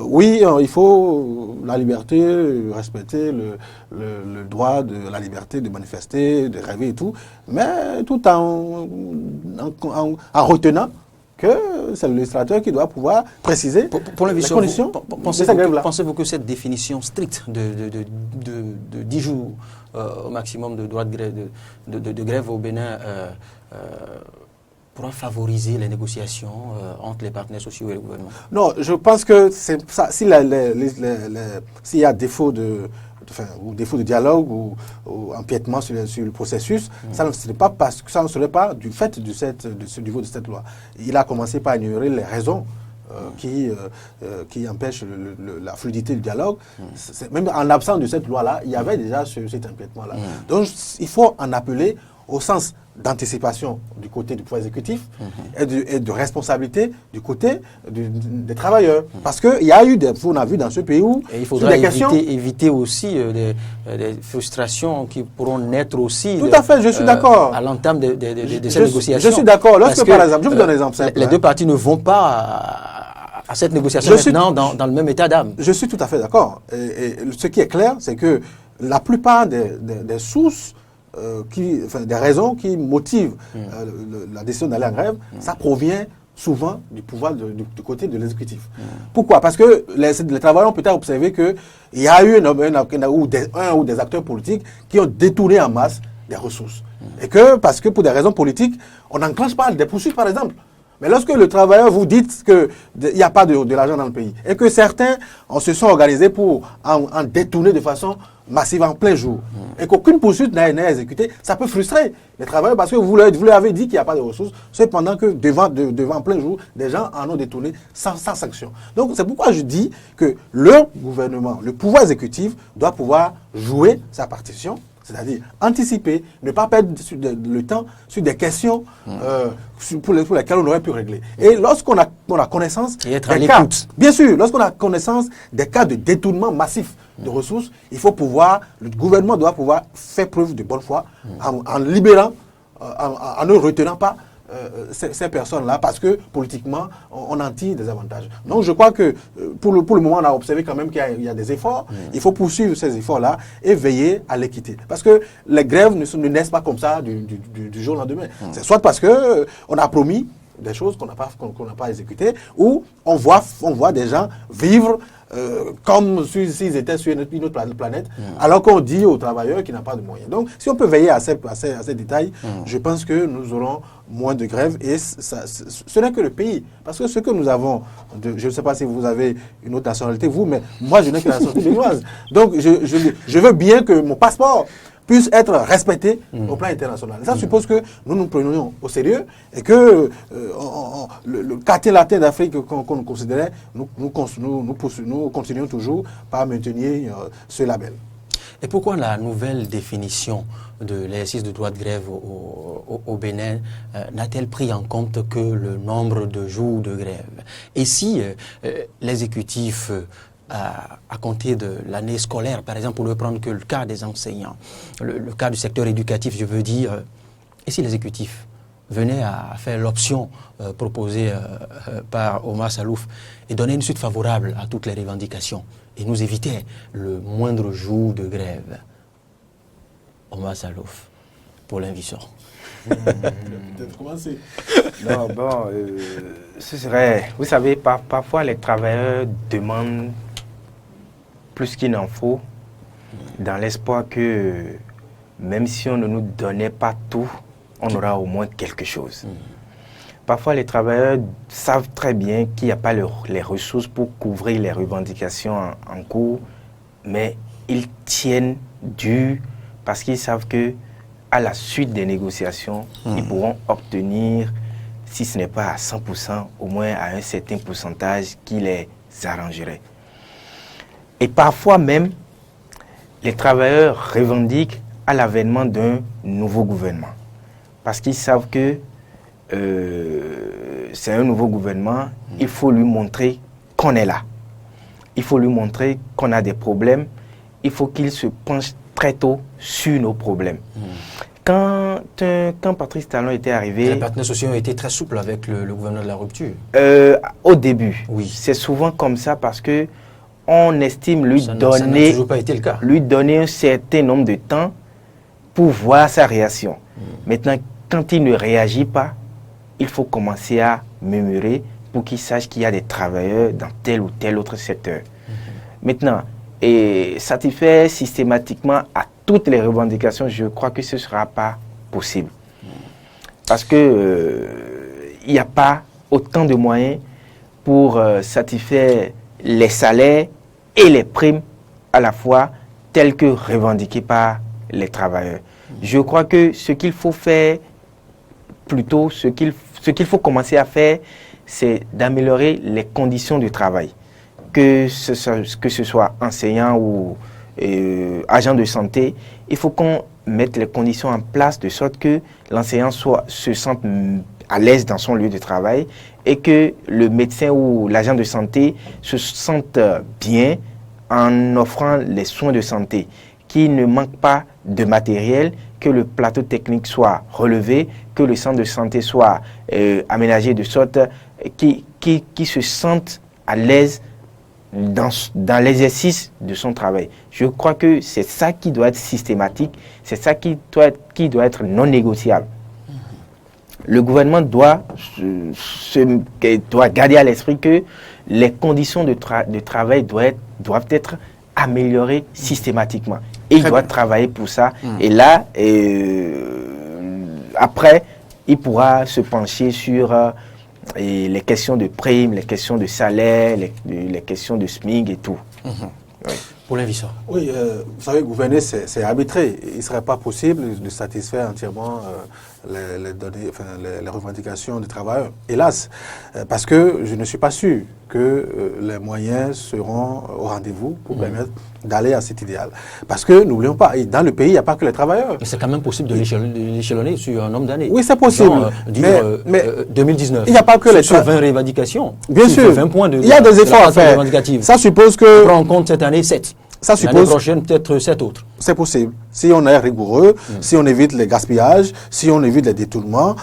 oui, il faut la liberté, respecter le droit de la liberté de manifester, de rêver et tout, mais tout en retenant que c'est le législateur qui doit pouvoir préciser Pour les conditions de cette grève-là. Pensez-vous que cette définition stricte de 10 jours au maximum de droit de grève au Bénin pourra favoriser les négociations entre les partenaires sociaux et le gouvernement? Non, je pense que c'est ça. S'il y a défaut de dialogue ou empiètement sur le processus, ça ne serait pas du fait du niveau de cette loi. Il a commencé par ignorer les raisons qui empêchent la fluidité du dialogue. Même en l'absence de cette loi-là, il y avait déjà cet empiètement-là. Donc, il faut en appeler au sens d'anticipation du côté du pouvoir exécutif et de responsabilité du côté des travailleurs. Parce qu'il y a eu on a vu dans ce pays où et il faudra éviter aussi des frustrations qui pourront naître aussi. Tout à fait, je suis d'accord. À l'entame de ces négociations. Je suis d'accord. Lorsque, par exemple, je vous donne un exemple simple. Les deux parties ne vont pas à cette négociation maintenant dans le même état d'âme. Je suis tout à fait d'accord. Et ce qui est clair, c'est que la plupart des sources des raisons qui motivent la décision d'aller en grève, ça provient souvent du pouvoir du côté de l'exécutif. Pourquoi? Parce que les travailleurs ont peut-être observé qu'il y a eu un ou des acteurs politiques qui ont détourné en masse des ressources. Et parce que pour des raisons politiques, on n'enclenche pas des poursuites, par exemple. Mais lorsque le travailleur vous dit qu'il n'y a pas de l'argent dans le pays et que certains se sont organisés pour en détourner de façon massive en plein jour et qu'aucune poursuite n'est exécutée, ça peut frustrer les travailleurs parce que vous leur avez dit qu'il n'y a pas de ressources, cependant que devant plein jour, des gens en ont détourné sans sanction. Donc c'est pourquoi je dis que le gouvernement, le pouvoir exécutif doit pouvoir jouer sa partition, c'est-à-dire anticiper, ne pas perdre le temps sur des questions pour lesquelles on aurait pu régler. Et lorsqu'on a connaissance des cas, bien sûr, lorsqu'on a connaissance des cas de détournement massif de ressources, le gouvernement doit pouvoir faire preuve de bonne foi en libérant, en ne retenant pas ces personnes-là, parce que politiquement, on en tire des avantages. Donc je crois que pour le moment, on a observé quand même qu'il y a des efforts. Il faut poursuivre ces efforts-là et veiller à l'équité. Parce que les grèves ne naissent pas comme ça du jour au lendemain. C'est soit parce qu'on a promis des choses qu'on n'a pas exécutées, ou on voit des gens vivre comme s'ils étaient sur une autre planète, alors qu'on dit aux travailleurs qu'ils n'ont pas de moyens. Donc, si on peut veiller à ces détails, je pense que nous aurons moins de grèves et ce n'est que le pays. Parce que ce que nous avons, je ne sais pas si vous avez une autre nationalité, vous, mais moi, je n'ai que la nationalité béninoise. Donc, je veux bien que mon passeport puisse être respecté au plan international. Ça suppose que nous nous prenions au sérieux et que le quartier latin d'Afrique qu'on nous considérait, nous continuons toujours par maintenir ce label. Et pourquoi la nouvelle définition de l'exercice de droit de grève au Bénin n'a-t-elle pris en compte que le nombre de jours de grève? Et si l'exécutif à compter de l'année scolaire, par exemple, pour ne prendre que le cas des enseignants, le cas du secteur éducatif, je veux dire, et si l'exécutif venait à faire l'option proposée par Omar Salouf et donner une suite favorable à toutes les revendications et nous éviter le moindre jour de grève? Omar Salouf, pour l'invisseur. Peut-être commencer. Non, bon, ce serait... Vous savez, parfois les travailleurs demandent plus qu'il n'en faut, dans l'espoir que même si on ne nous donnait pas tout, on aura au moins quelque chose. Parfois, les travailleurs savent très bien qu'il n'y a pas les ressources pour couvrir les revendications en cours, mais ils tiennent dur parce qu'ils savent que à la suite des négociations, ils pourront obtenir, si ce n'est pas à 100%, au moins à un certain pourcentage qui les arrangerait. Et parfois même, les travailleurs revendiquent à l'avènement d'un nouveau gouvernement. Parce qu'ils savent que c'est un nouveau gouvernement, il faut lui montrer qu'on est là. Il faut lui montrer qu'on a des problèmes. Il faut qu'il se penche très tôt sur nos problèmes. Quand Patrice Talon était arrivé... Les partenaires sociaux ont été très souples avec le gouverneur de la rupture. Au début, oui. C'est souvent comme ça parce que on estime ça n'a toujours pas été le cas. Lui donner un certain nombre de temps pour voir sa réaction. Maintenant, quand il ne réagit pas, il faut commencer à murmurer pour qu'ils sachent qu'il y a des travailleurs dans tel ou tel autre secteur. Maintenant, et satisfaire systématiquement à toutes les revendications, je crois que ce ne sera pas possible. Parce que il n'y a pas autant de moyens pour satisfaire les salaires et les primes à la fois tels que revendiqués par les travailleurs. Je crois que ce qu'il faut faire, plutôt ce qu'il faut commencer à faire, c'est d'améliorer les conditions de travail. Que ce soit enseignant ou agent de santé, il faut qu'on mette les conditions en place de sorte que l'enseignant se sente à l'aise dans son lieu de travail et que le médecin ou l'agent de santé se sente bien en offrant les soins de santé, qu'il ne manque pas de matériel, que le plateau technique soit relevé, que le centre de santé soit aménagé de sorte qu'il se sente à l'aise dans l'exercice de son travail. Je crois que c'est ça qui doit être systématique, c'est ça qui doit être non négociable. Le gouvernement doit garder à l'esprit que les conditions de travail doivent être améliorées systématiquement. Et il doit travailler pour ça. Et là, après, il pourra se pencher sur les questions de primes, les questions de salaire, les questions de SMIC et tout. Oui. Pour l'investisseur. Oui, vous savez, gouverner, c'est arbitrer. Il ne serait pas possible de satisfaire entièrement les revendications des travailleurs. Hélas, parce que je ne suis pas sûr que les moyens seront au rendez-vous pour permettre d'aller à cet idéal. Parce que, n'oublions pas, dans le pays, il n'y a pas que les travailleurs. Mais c'est quand même possible de l'échelonner sur un nombre d'années. Oui, c'est possible. Genre, mais 2019. Il n'y a pas que les sur 20 revendications. Bien sûr. 20 points il y a des efforts à faire. Ça suppose que... On prend en compte cette année 7. Ça suppose... L'année prochaine, peut-être 7 autres. C'est possible. Si on est rigoureux, si on évite les gaspillages, si on évite les détournements,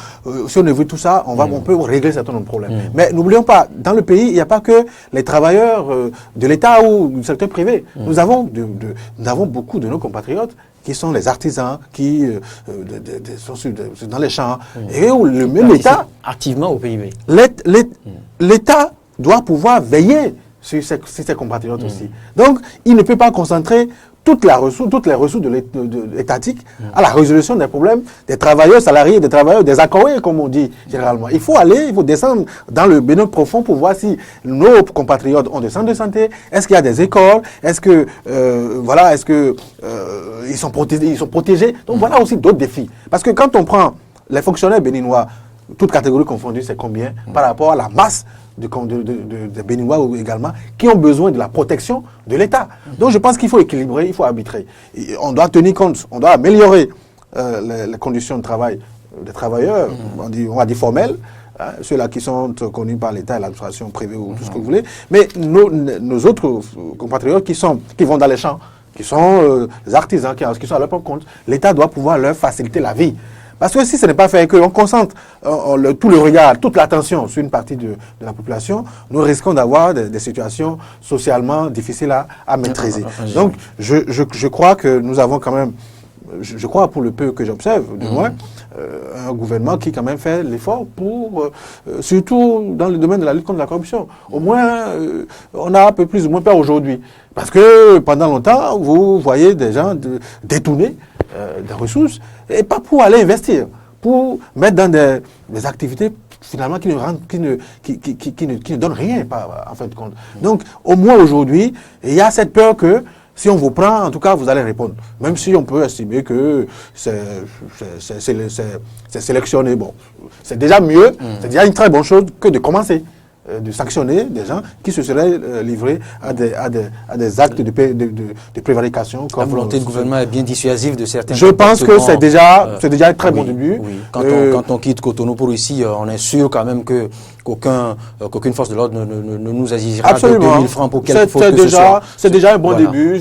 si on évite tout ça, on peut régler certains nombre de problèmes. Mais n'oublions pas, dans le pays, il n'y a pas que les travailleurs de l'État ou du secteur privé. Nous avons beaucoup de nos compatriotes qui sont les artisans, qui sont dans les champs, et où même l'État... Activement au PIB. L'État doit pouvoir veiller sur ses compatriotes aussi. Donc, il ne peut pas concentrer toutes les ressources étatiques à la résolution des problèmes des travailleurs salariés, des travailleurs désaccorés, comme on dit généralement. Il faut descendre dans le bénin profond pour voir si nos compatriotes ont des centres de santé, est-ce qu'il y a des écoles, est-ce que ils sont protégés. Donc voilà aussi d'autres défis. Parce que quand on prend les fonctionnaires béninois, toutes catégories confondues, c'est combien par rapport à la masse de Béninois également, qui ont besoin de la protection de l'État. Donc je pense qu'il faut équilibrer, il faut arbitrer. Et on doit tenir compte, on doit améliorer les conditions de travail des travailleurs, on va dire formels, hein, ceux-là qui sont connus par l'État et l'administration privée ou tout ce que vous voulez, mais nos autres compatriotes qui vont dans les champs, qui sont des artisans, qui sont à leur propre compte, l'État doit pouvoir leur faciliter la vie. Parce que si ce n'est pas fait et qu'on concentre tout le regard, toute l'attention sur une partie de la population, nous risquons d'avoir des situations socialement difficiles à maîtriser. Donc, je crois que nous avons quand même, je crois pour le peu que j'observe, de moins, un gouvernement qui quand même fait l'effort pour, surtout dans le domaine de la lutte contre la corruption. Au moins, on a un peu plus ou moins peur aujourd'hui. Parce que pendant longtemps, vous voyez des gens détourner des ressources, et pas pour aller investir, pour mettre dans des activités finalement qui ne donnent rien en fin de compte. Donc au moins aujourd'hui, il y a cette peur que si on vous prend, en tout cas, vous allez répondre. Même si on peut estimer que c'est sélectionné. Bon, c'est déjà mieux, c'est déjà une très bonne chose que de commencer. De sanctionner des gens qui se seraient livrés à des actes de prévarication. La volonté du gouvernement est bien dissuasive de certains. Je pense que c'est déjà un très bon début. Oui. Quand on quitte Cotonou pour ici, on est sûr quand même qu'aucune force de l'ordre ne nous exigera de 2000 francs pour quelque faute que ce soit. C'est déjà un bon début.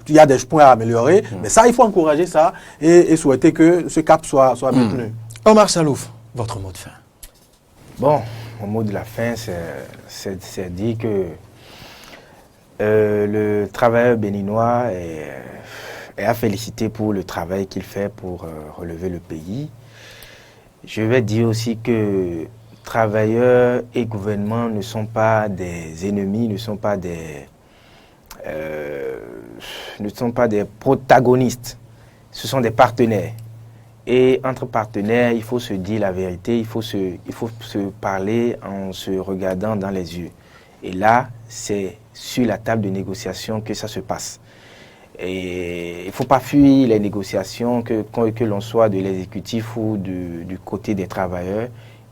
Il y a des points à améliorer. Mais ça, il faut encourager ça et souhaiter que ce cap soit maintenu. Omar Salouf, votre mot de fin. Bon. Mon mot de la fin, c'est dire que le travailleur béninois est à féliciter pour le travail qu'il fait pour relever le pays. Je vais dire aussi que travailleurs et gouvernement ne sont pas des ennemis, ne sont pas des protagonistes. Ce sont des partenaires. Et entre partenaires, il faut se dire la vérité, il faut se parler en se regardant dans les yeux. Et là, c'est sur la table de négociation que ça se passe. Et il ne faut pas fuir les négociations, que l'on soit de l'exécutif ou du côté des travailleurs.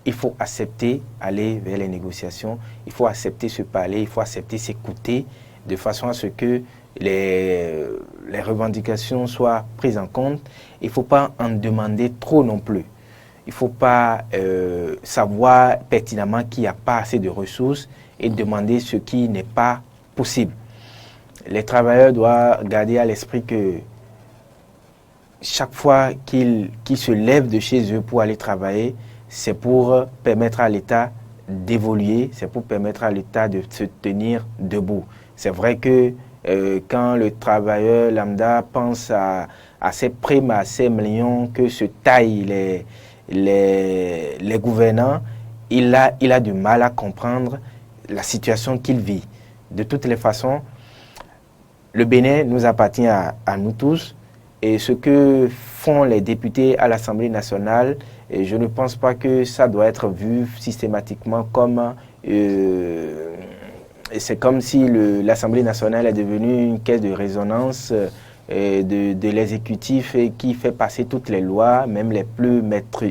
Il faut accepter aller vers les négociations, il faut accepter se parler, il faut accepter s'écouter de façon à ce que les revendications soient prises en compte. Il ne faut pas en demander trop non plus. Il ne faut pas savoir pertinemment qu'il n'y a pas assez de ressources et demander ce qui n'est pas possible. Les travailleurs doivent garder à l'esprit que chaque fois qu'ils se lèvent de chez eux pour aller travailler, c'est pour permettre à l'État d'évoluer, c'est pour permettre à l'État de se tenir debout. C'est vrai que quand le travailleur lambda pense à ces primes, à ces millions que se taillent les gouvernants, il a du mal à comprendre la situation qu'il vit. De toutes les façons, le Bénin nous appartient à nous tous, et ce que font les députés à l'Assemblée nationale, et je ne pense pas que ça doit être vu systématiquement comme... c'est comme si l'Assemblée nationale est devenue une caisse de résonance de l'exécutif et qui fait passer toutes les lois, même les plus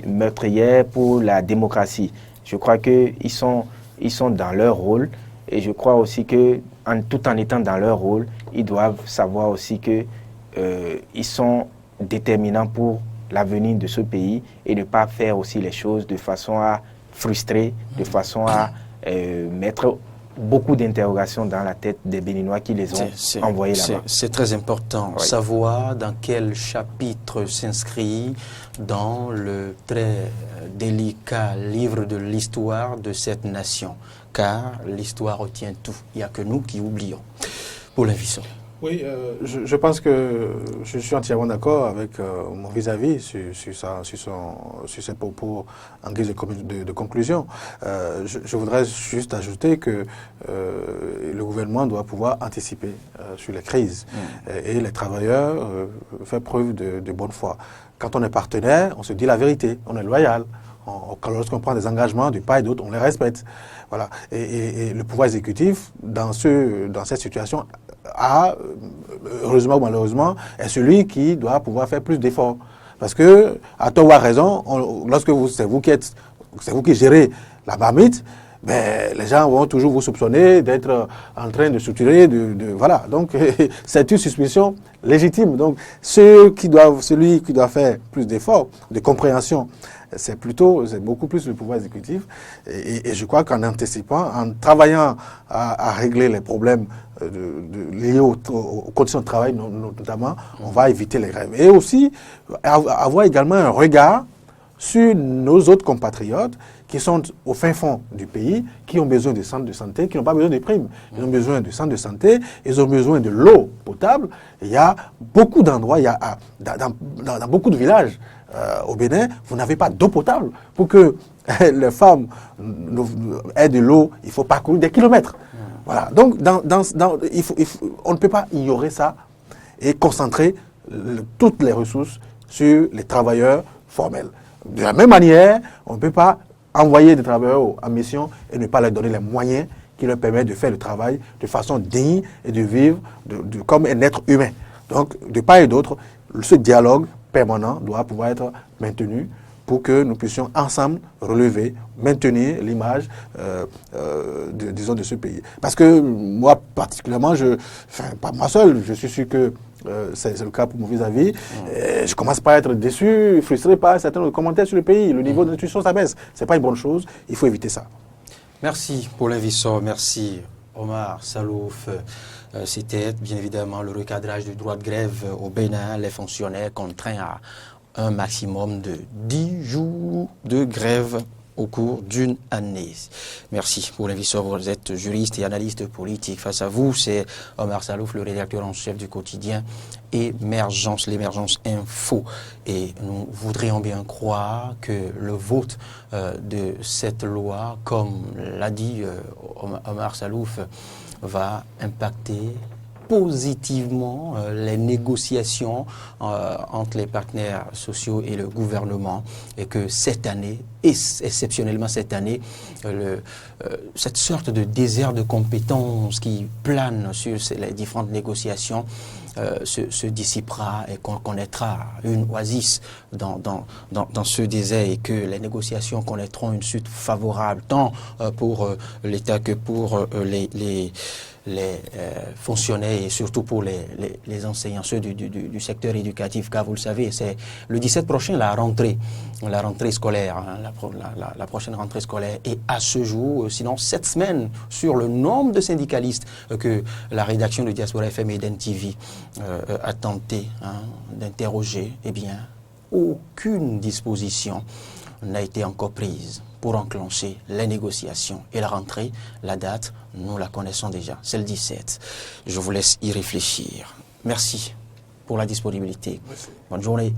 meurtrières pour la démocratie. Je crois qu'ils sont dans leur rôle, et je crois aussi que tout en étant dans leur rôle, ils doivent savoir aussi que ils sont déterminants pour l'avenir de ce pays et ne pas faire aussi les choses de façon à frustrer, de façon à mettre beaucoup d'interrogations dans la tête des Béninois qui les ont envoyés là-bas. C'est très important. Oui. Savoir dans quel chapitre s'inscrit dans le très délicat livre de l'histoire de cette nation. Car l'histoire retient tout. Il n'y a que nous qui oublions. Pour l'invison. Oui, je pense que je suis entièrement d'accord avec mon vis-à-vis sur ses propos en guise de conclusion. Je voudrais juste ajouter que le gouvernement doit pouvoir anticiper sur les crises et les travailleurs faire preuve de bonne foi. Quand on est partenaire, on se dit la vérité, on est loyal. Lorsqu'on prend des engagements de part et d'autre, on les respecte. Voilà. Et le pouvoir exécutif, dans cette situation, heureusement ou malheureusement, est celui qui doit pouvoir faire plus d'efforts. Parce que, à tort ou à raison, lorsque c'est vous qui gérez la marmite, ben, les gens vont toujours vous soupçonner d'être en train de structurer, voilà. Donc, c'est une suspicion légitime. Donc, celui qui doit faire plus d'efforts, de compréhension, c'est beaucoup plus le pouvoir exécutif. Et je crois qu'en anticipant, en travaillant à régler les problèmes liés aux conditions de travail notamment, on va éviter les grèves. Et aussi, avoir également un regard sur nos autres compatriotes qui sont au fin fond du pays, qui ont besoin de centres de santé, qui n'ont pas besoin de primes. Ils ont besoin de centres de santé, ils ont besoin de l'eau potable. Il y a beaucoup d'endroits, dans beaucoup de villages au Bénin, vous n'avez pas d'eau potable. Pour que les femmes aient de l'eau, il faut parcourir des kilomètres. Voilà. Donc, on ne peut pas ignorer ça et concentrer toutes les ressources sur les travailleurs formels. De la même manière, on ne peut pas envoyer des travailleurs en mission et ne pas leur donner les moyens qui leur permettent de faire le travail de façon digne et de vivre comme un être humain. Donc, de part et d'autre, ce dialogue permanent doit pouvoir être maintenu pour que nous puissions ensemble relever, maintenir l'image, disons, de ce pays. Parce que moi, particulièrement, pas moi seul, je suis sûr que c'est le cas pour mon vis-à-vis. Je commence pas à être déçu, frustré par certains commentaires sur le pays. Le niveau d'instruction, ça baisse. C'est pas une bonne chose. Il faut éviter ça. Merci pour l'invison. Merci Omar Salouf. C'était bien évidemment le recadrage du droit de grève au Bénin. Les fonctionnaires contraints à un maximum de 10 jours de grève au cours d'une année. Merci pour l'investisseur. Vous êtes juriste et analyste politique. Face à vous, c'est Omar Salouf, le rédacteur en chef du quotidien Émergence, l'Émergence Info. Et nous voudrions bien croire que le vote de cette loi, comme l'a dit Omar Salouf, va impacter positivement les négociations entre les partenaires sociaux et le gouvernement, et que cette année, exceptionnellement cette année, cette sorte de désert de compétences qui plane sur les différentes négociations se dissipera et qu'on connaîtra une oasis dans ce désert, et que les négociations connaîtront une suite favorable tant pour l'État que pour les fonctionnaires et surtout pour les enseignants, ceux du secteur éducatif, car vous le savez, c'est le 17 prochain la rentrée scolaire, hein, la prochaine rentrée scolaire, et à ce jour, sinon 7 semaines sur le nombre de syndicalistes que la rédaction de Diaspora FM et d'NTV a tenté d'interroger, eh bien, aucune disposition n'a été encore prise pour enclencher les négociations. Et la rentrée, la date, nous la connaissons déjà, c'est le 17. Je vous laisse y réfléchir. Merci pour la disponibilité. Merci. Bonne journée.